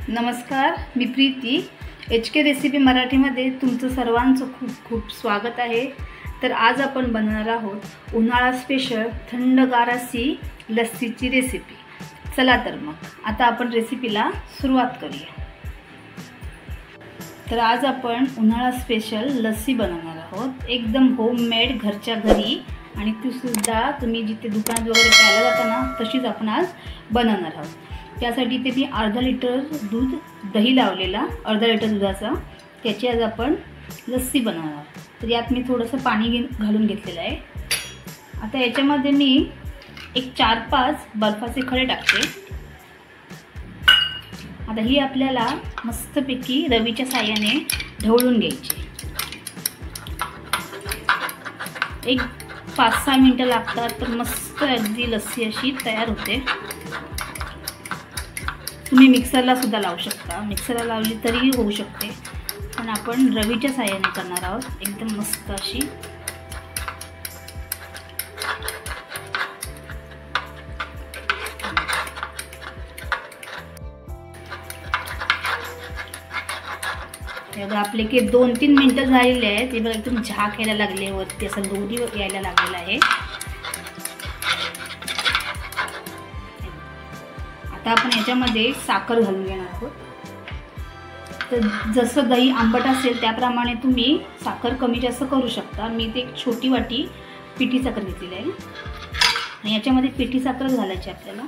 नमस्कार, मी Preeti HK recipe मराठीमध्ये तुमचं सर्वांचं खूप खूप स्वागत आहे। तर आज आपण बनवणार आहोत उन्हाळा स्पेशल थंडगार अशी लस्सीची रेसिपी। चला तर मग आता आपण रेसिपीला सुरुवात करूया। तर आज आपण उन्हाळा स्पेशल लस्सी बनवणार आहोत, एकदम होममेड घरच्या घरी, आणि ती सुद्धा तुम्ही जिथे दुकानात वगैरे प्यायला जाता ना तशीच आपण आज बनवणार आहोत। त्यासाठी ते मी अर्धा लिटर दूध दही लावलेला, अर्धा लिटर दुधाचा, त्याची आज आपण लस्सी बनवणार आहोत। तर यात मी थोडंसं पाणी घालून घेतलेलं आहे। आता याच्यामध्ये मी एक 4-5 बर्फाचे खडे टाकते। आता ही आपल्याला मस्तपैकी रवीच्या साहाय्याने ढवळून घ्यायची। एक 5-6 मिनिटं लागतात, तर मस्त अगदी लस्सी अशी तयार होते। तुम्ही मिक्सरला सुद्धा लावू शकता, मिक्सरला लावली तरीही होऊ शकते, पण आपण रवीच्या साहाय्याने करणार आहोत। एकदम मस्त अशी आपले की 2-3 मिनिटं झालेले आहेत। ते बघा एकदम झाक यायला लागले, वरती असं लोणी यायला लागलेला आहे। आता आपण याच्यामध्ये साखर घालून घेणार आहोत। तर जसं दही आंबट असेल त्याप्रमाणे तुम्ही साखर कमी जास्त करू शकता। मी ते एक छोटी वाटी पिठी साखर घेतलेली आहे, आणि याच्यामध्ये पिठी साखर घालायची आपल्याला।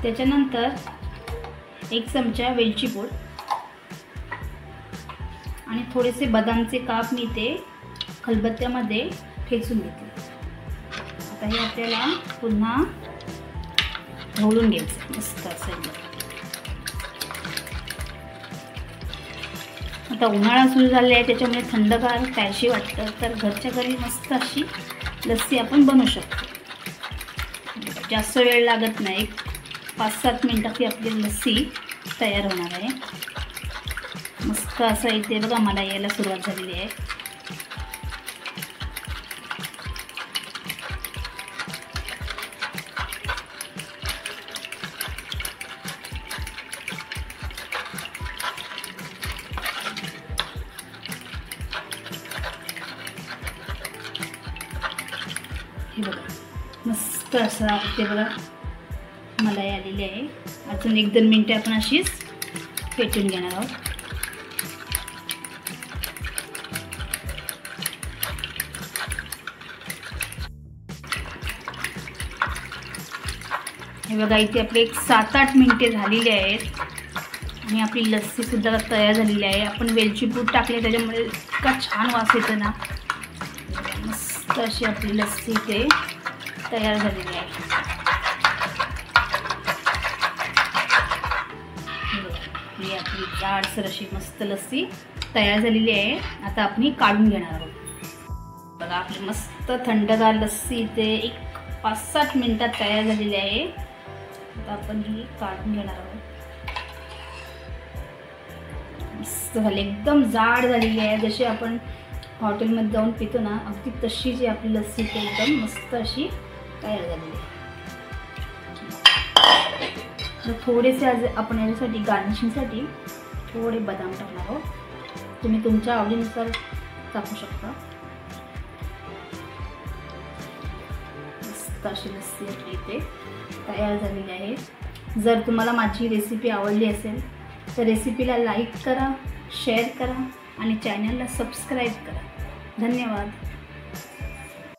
त्याच्यानंतर 1 चमचा वेलची पूड आणि थोडेसे बदामचे काप मी ते खलबत्त्यामध्ये ठेचून घेतले। आता हे आपल्याला पुन्हा ढवळून घ्यायचं मस्त असं। आता उन्हाळा सुरू झाला आहे, त्याच्यामुळे थंडगार प्यायशी वाटतं, तर घरच्या घरी मस्त अशी लस्सी आपण बनवू शकतो। जास्त वेळ लागत नाही, 5-7 मिनिटात ही आपली लस्सी तयार होणार आहे। मस्त असं इथे बघा मला यायला सुरुवात झालेली आहे। हे बघा मस्त असं इथे बघा मलाई आलेली आहे। अजून 1-2 मिनिटे आपण अशीच फेटून घेणार आहोत। हे बघा इथे आपले 7-8 मिनिटे झालेली आहेत, आणि आपली लस्सी सुद्धा तयार झालेली आहे। आपण वेलची पूड टाकली त्याच्यामुळे इतका छान वास येतो ना। मस्त अशी आपली लस्सी इथे तयार झालेली आहे। ही आपली जाडसर अशी मस्त लस्सी तयार झालेली आहे। आता आपण ही काढून घेणार आहोत। बघा आपली मस्त थंडगार लस्सी इथे एक 5-7 मिनिटात तयार झालेली आहे। आता आपण ही काढून घेणार आहोत। मस्त झाली, एकदम जाड झालेली आहे, जशी आपण हॉटेलमध्ये जाऊन पितो ना अगदी तशी जी आपली लस्सी ती एकदम मस्त अशी तयार झालेली आहे। तर थोडेसे आज आपण याच्यासाठी गार्निशिंगसाठी थोडे बदाम टाकणार आहोत, तुम्ही तुमच्या आवडीनुसार टाकू शकता। मस्त अशी लस्सी आपली इथे तयार झालेली आहे। जर तुम्हाला माझी रेसिपी आवडली असेल तर रेसिपीला लाईक करा, शेअर करा, आणि चॅनलला सबस्क्राईब करा। धन्यवाद।